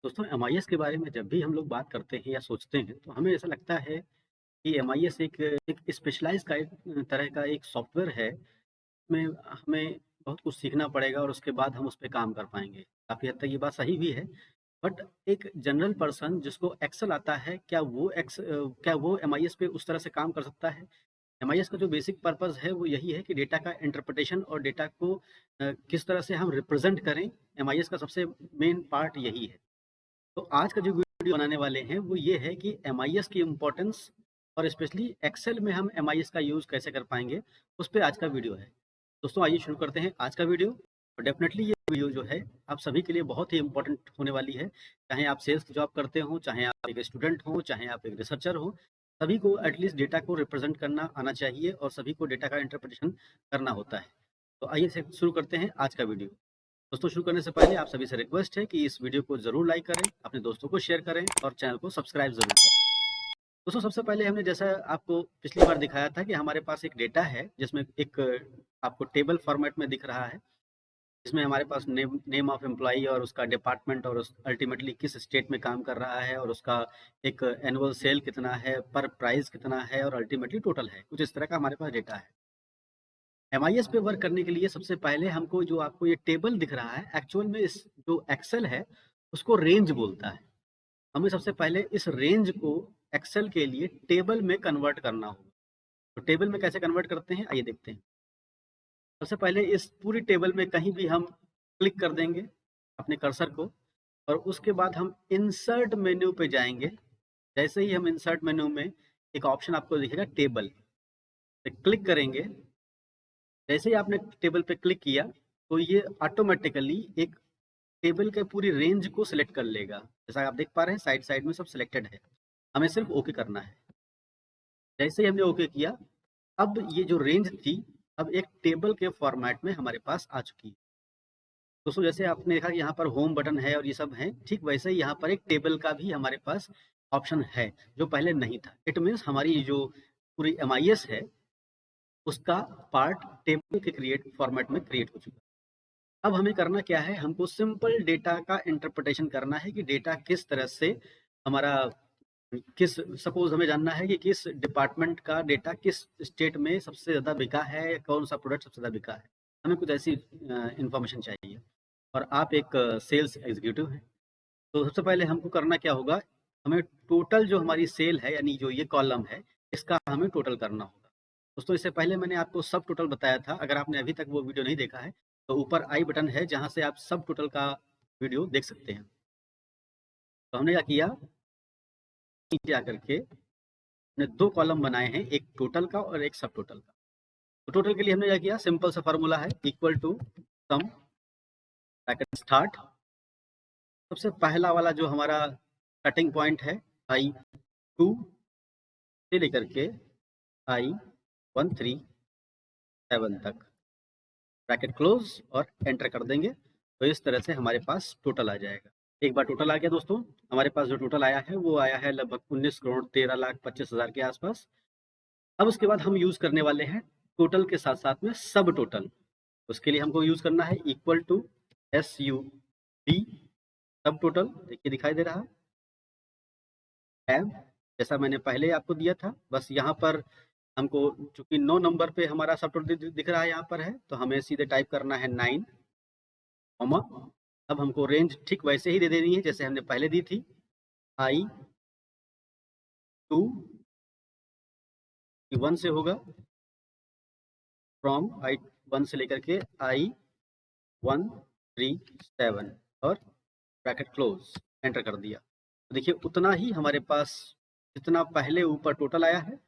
दोस्तों एमआईएस के बारे में जब भी हम लोग बात करते हैं या सोचते हैं तो हमें ऐसा लगता है कि एमआईएस एक स्पेशलाइज का एक तरह का एक सॉफ्टवेयर है। में हमें बहुत कुछ सीखना पड़ेगा और उसके बाद हम उस पे काम कर पाएंगे। काफ़ी हद तक ये बात सही भी है। बट एक जनरल पर्सन जिसको एक्सेल आता है, क्या वो एमआईएस पे उस तरह से काम कर सकता है? एमआईएस का जो बेसिक पर्पस है वो यही है कि डेटा का इंटरप्रिटेशन और डेटा को किस तरह से हम रिप्रेजेंट करें। एमआईएस का सबसे मेन पार्ट यही है। तो आज का जो वीडियो बनाने वाले हैं वो ये है कि एमआईएस की इम्पोर्टेंस और स्पेशली एक्सेल में हम एमआईएस का यूज़ कैसे कर पाएंगे, उस पे आज का वीडियो है। दोस्तों आइए शुरू करते हैं आज का वीडियो। और डेफिनेटली ये वीडियो जो है आप सभी के लिए बहुत ही इंपॉर्टेंट होने वाली है। चाहे आप सेल्स की जॉब करते हो, चाहे आप एक स्टूडेंट हो, चाहे आप एक रिसर्चर हो, सभी को एटलीस्ट डेटा को रिप्रेजेंट करना आना चाहिए और सभी को डेटा का इंटरप्रिटेशन करना होता है। तो आइए से शुरू करते हैं आज का वीडियो। दोस्तों शुरू करने से पहले आप सभी से रिक्वेस्ट है कि इस वीडियो को ज़रूर लाइक करें, अपने दोस्तों को शेयर करें और चैनल को सब्सक्राइब ज़रूर करें। दोस्तों सबसे पहले हमने जैसा आपको पिछली बार दिखाया था कि हमारे पास एक डेटा है जिसमें एक आपको टेबल फॉर्मेट में दिख रहा है। इसमें हमारे पास नेम ऑफ एम्प्लॉई और उसका डिपार्टमेंट और उस अल्टीमेटली किस स्टेट में काम कर रहा है और उसका एक एनुअल सेल कितना है, पर प्राइस कितना है और अल्टीमेटली टोटल है। कुछ इस तरह का हमारे पास डेटा है। एमआईएस पे वर्क करने के लिए सबसे पहले हमको जो आपको ये टेबल दिख रहा है, एक्चुअल में इस जो एक्सेल है उसको रेंज बोलता है। हमें सबसे पहले इस रेंज को एक्सेल के लिए टेबल में कन्वर्ट करना होगा। तो टेबल में कैसे कन्वर्ट करते हैं आइए देखते हैं। सबसे पहले इस पूरी टेबल में कहीं भी हम क्लिक कर देंगे अपने कर्सर को और उसके बाद हम इंसर्ट मेन्यू पे जाएंगे। जैसे ही हम इंसर्ट मेन्यू में एक ऑप्शन आपको दिखेगा टेबल पे क्लिक करेंगे। जैसे ही आपने टेबल पे क्लिक किया तो ये ऑटोमेटिकली एक टेबल के पूरी रेंज को सिलेक्ट कर लेगा। जैसा आप देख पा रहे हैं साइड साइड में सब सिलेक्टेड है। हमें सिर्फ ओके करना है। जैसे ही हमने ओके किया अब ये जो रेंज थी अब एक टेबल के फॉर्मेट में हमारे पास आ चुकी है। दोस्तों जैसे आपने देखा कि यहाँ पर होम बटन है और ये सब है, ठीक वैसे ही यहाँ पर एक टेबल का भी हमारे पास ऑप्शन है जो पहले नहीं था। इट मीन्स हमारी जो पूरी एमआईएस है उसका पार्ट टेबल के फॉर्मेट में क्रिएट हो चुका है। अब हमें करना क्या है, हमको सिंपल डेटा का इंटरप्रिटेशन करना है कि डेटा किस तरह से हमारा किस सपोज हमें जानना है कि किस डिपार्टमेंट का डेटा किस स्टेट में सबसे ज़्यादा बिका है, कौन सा प्रोडक्ट सबसे ज़्यादा बिका है। हमें कुछ ऐसी इंफॉर्मेशन चाहिए और आप एक सेल्स एग्जीक्यूटिव हैं। तो सबसे पहले हमको करना क्या होगा, हमें टोटल जो हमारी सेल है यानी जो ये कॉलम है इसका हमें टोटल करना होगा। दोस्तों इससे पहले मैंने आपको सब टोटल बताया था। अगर आपने अभी तक वो वीडियो नहीं देखा है तो ऊपर आई बटन है जहाँ से आप सब टोटल का वीडियो देख सकते हैं। तो हमने क्या किया, नीचे आकर के हमने दो कॉलम बनाए हैं, एक टोटल का और एक सब टोटल का। तो टोटल के लिए हमने क्या किया, सिंपल सा फार्मूला है equal to sum bracket start. सबसे पहला वाला जो हमारा स्टार्टिंग पॉइंट है I2 से लेकर के I137 तक, ब्रैकेट क्लोज और एंटर कर देंगे। तो इस तरह से हमारे पास टोटल आ जाएगा। एक बार टोटल आ गया दोस्तों, हमारे पास जो टोटल आया है वो आया है लगभग 19,13,25,000 के आसपास। अब उसके बाद हम यूज़ करने वाले हैं टोटल के साथ साथ में सब टोटल। उसके लिए हमको यूज़ करना है इक्वल टू SUB सब टोटल। देखिए दिखाई दे रहा है जैसा मैंने पहले आपको दिया था, बस यहाँ पर हमको चूंकि 9 नंबर पे हमारा सब टोटल दिख रहा है यहाँ पर है तो हमें सीधे टाइप करना है 9 कॉमा। अब हमको रेंज ठीक वैसे ही दे देनी है जैसे हमने पहले दी थी, I2 1 से होगा, फ्रॉम I1 से लेकर के I137 और ब्रैकेट क्लोज एंटर कर दिया। तो देखिए उतना ही हमारे पास जितना पहले ऊपर टोटल आया है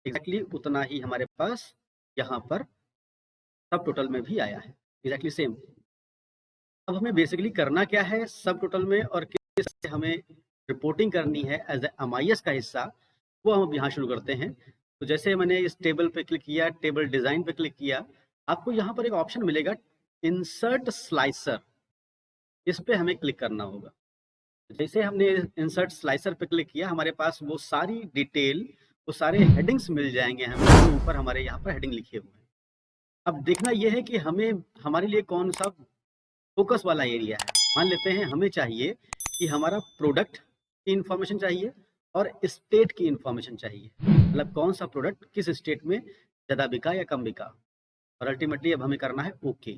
एग्जैक्टली उतना ही हमारे पास यहाँ पर सब टोटल में भी आया है, एग्जैक्टली सेम। अब हमें बेसिकली करना क्या है सब टोटल में और किस तरह से हमें रिपोर्टिंग करनी है एज ए एमआईएस का हिस्सा, वो हम यहाँ शुरू करते हैं। तो जैसे मैंने इस टेबल पे क्लिक किया, टेबल डिज़ाइन पे क्लिक किया, आपको यहाँ पर एक ऑप्शन मिलेगा इंसर्ट स्लाइसर, इस पे हमें क्लिक करना होगा। जैसे हमने इंसर्ट स्लाइसर पे क्लिक किया हमारे पास वो सारी डिटेल, वो सारे हेडिंग्स मिल जाएंगे हमें, ऊपर हमारे यहाँ पर हेडिंग लिखे हुए हैं। अब देखना ये है कि हमें हमारे लिए कौन-सा फ़ोकस वाला एरिया है। मान लेते हैं हमें चाहिए कि हमारा प्रोडक्ट की इन्फॉर्मेशन चाहिए और स्टेट की इन्फॉर्मेशन चाहिए। मतलब कौन-सा प्रोडक्ट किस स्टेट में ज़्यादा बिका या कम बिका, और अल्टीमेटली अब हमें करना है ओके।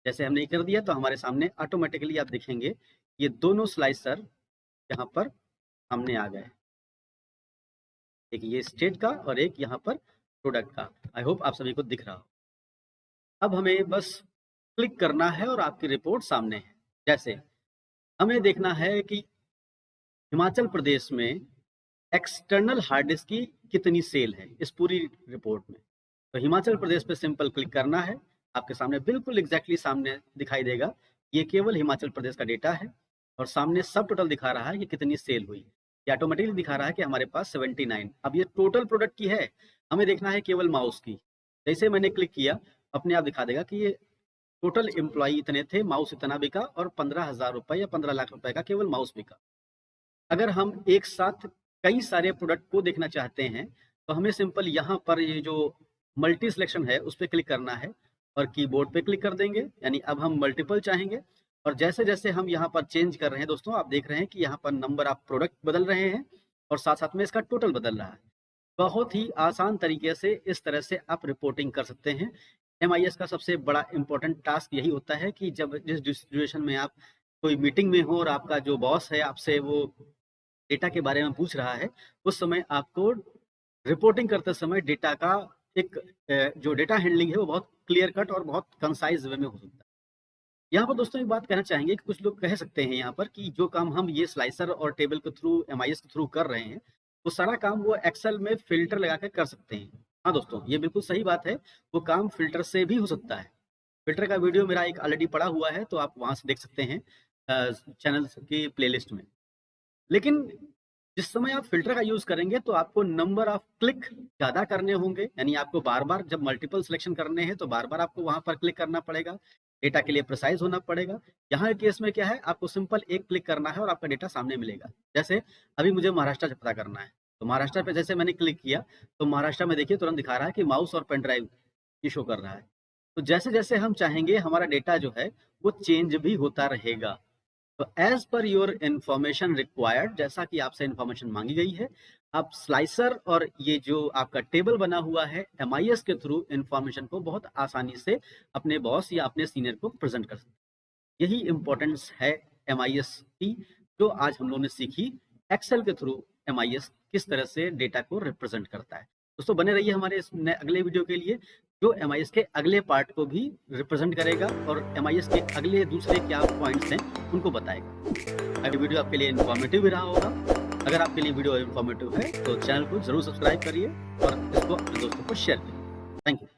जैसे हमने ये कर दिया तो हमारे सामने ऑटोमेटिकली आप देखेंगे ये दोनों स्लाइसर यहाँ पर सामने आ गए। एक ये स्टेट का और एक यहाँ पर प्रोडक्ट का। आई होप आप सभी को दिख रहा हो। अब हमें बस क्लिक करना है और आपकी रिपोर्ट सामने है। जैसे हमें देखना है कि हिमाचल प्रदेश में एक्सटर्नल हार्ड डिस्क की कितनी सेल है इस पूरी रिपोर्ट में। तो हिमाचल प्रदेश पे सिंपल क्लिक करना है, आपके सामने बिल्कुल एग्जैक्टली सामने दिखाई देगा। ये केवल हिमाचल प्रदेश का डेटा है और सामने सब टोटल दिखा रहा है कि कितनी सेल हुई। ये ऑटोमेटिकली दिखा रहा है कि हमारे पास 79। अब ये टोटल प्रोडक्ट की है, हमें देखना है केवल माउस की। जैसे मैंने क्लिक किया अपने आप दिखा देगा कि ये टोटल एम्प्लॉई इतने थे, माउस इतना बिका और 15,000 रुपए या 15 लाख रुपए का केवल माउस बिका। अगर हम एक साथ कई सारे प्रोडक्ट को देखना चाहते हैं तो हमें सिंपल यहाँ पर ये जो मल्टी सिलेक्शन है उस पर क्लिक करना है और कीबोर्ड पे क्लिक कर देंगे, यानी अब हम मल्टीपल चाहेंगे। और जैसे जैसे हम यहाँ पर चेंज कर रहे हैं दोस्तों, आप देख रहे हैं कि यहाँ पर नंबर ऑफ प्रोडक्ट बदल रहे हैं और साथ साथ में इसका टोटल बदल रहा है। बहुत ही आसान तरीके से इस तरह से आप रिपोर्टिंग कर सकते हैं। MIS का सबसे बड़ा इंपॉर्टेंट टास्क यही होता है कि जब जिस सिचुएशन में आप कोई मीटिंग में हो और आपका जो बॉस है आपसे वो डेटा के बारे में पूछ रहा है, उस समय आपको रिपोर्टिंग करते समय डेटा का एक जो डेटा हैंडलिंग है वो बहुत क्लियर कट और बहुत कंसाइज वे में हो सकता है। यहाँ पर दोस्तों एक बात कहना चाहेंगे कि कुछ लोग कह सकते हैं यहाँ पर कि जो काम हम ये स्लाइसर और टेबल के थ्रू MIS के थ्रू कर रहे हैं, वो सारा काम वो एक्सेल में फ़िल्टर लगा के कर सकते हैं। हाँ दोस्तों, ये बिल्कुल सही बात है, वो काम फ़िल्टर से भी हो सकता है। फ़िल्टर का वीडियो मेरा एक ऑलरेडी पड़ा हुआ है, तो आप वहाँ से देख सकते हैं चैनल की प्लेलिस्ट में। लेकिन जिस समय आप फ़िल्टर का यूज़ करेंगे तो आपको नंबर ऑफ क्लिक ज़्यादा करने होंगे, यानी आपको बार-बार जब मल्टीपल सिलेक्शन करने हैं तो बार-बार आपको वहाँ पर क्लिक करना पड़ेगा, डेटा के लिए प्रिसाइज़ होना पड़ेगा। यहाँ के केस में क्या है, आपको सिंपल एक क्लिक करना है और आपका डेटा सामने मिलेगा। जैसे अभी मुझे महाराष्ट्र पता करना है, तो महाराष्ट्र पे जैसे मैंने क्लिक किया, तो महाराष्ट्र में देखिए तुरंत दिखा रहा है कि माउस और पेन ड्राइव की शो कर रहा है। तो जैसे-जैसे हम चाहेंगे हमारा डेटा जो है वो चेंज भी होता रहेगा। तो as per your information required, जैसा कि आपसे इंफॉर्मेशन मांगी गई है, आप स्लाइसर और ये जो आपका टेबल बना हुआ है MIS के थ्रू इंफॉर्मेशन को बहुत आसानी से अपने बॉस या अपने सीनियर को प्रेजेंट कर सकते हैं। यही इंपॉर्टेंस है MIS की, जो आज हम लोगों ने सीखी। एक्सेल के थ्रू MIS किस तरह से डेटा को रिप्रेजेंट करता है। दोस्तों बने रहिए हमारे इस अगले वीडियो के लिए, जो MIS के अगले पार्ट को भी रिप्रेजेंट करेगा और MIS के अगले दूसरे क्या पॉइंट्स हैं उनको बताएगा। अगर वीडियो आपके लिए इन्फॉर्मेटिव भी रहा होगा, अगर आपके लिए वीडियो इन्फॉर्मेटिव है तो चैनल को जरूर सब्सक्राइब करिए और इसको अपने दोस्तों को शेयर करिए। Thank you.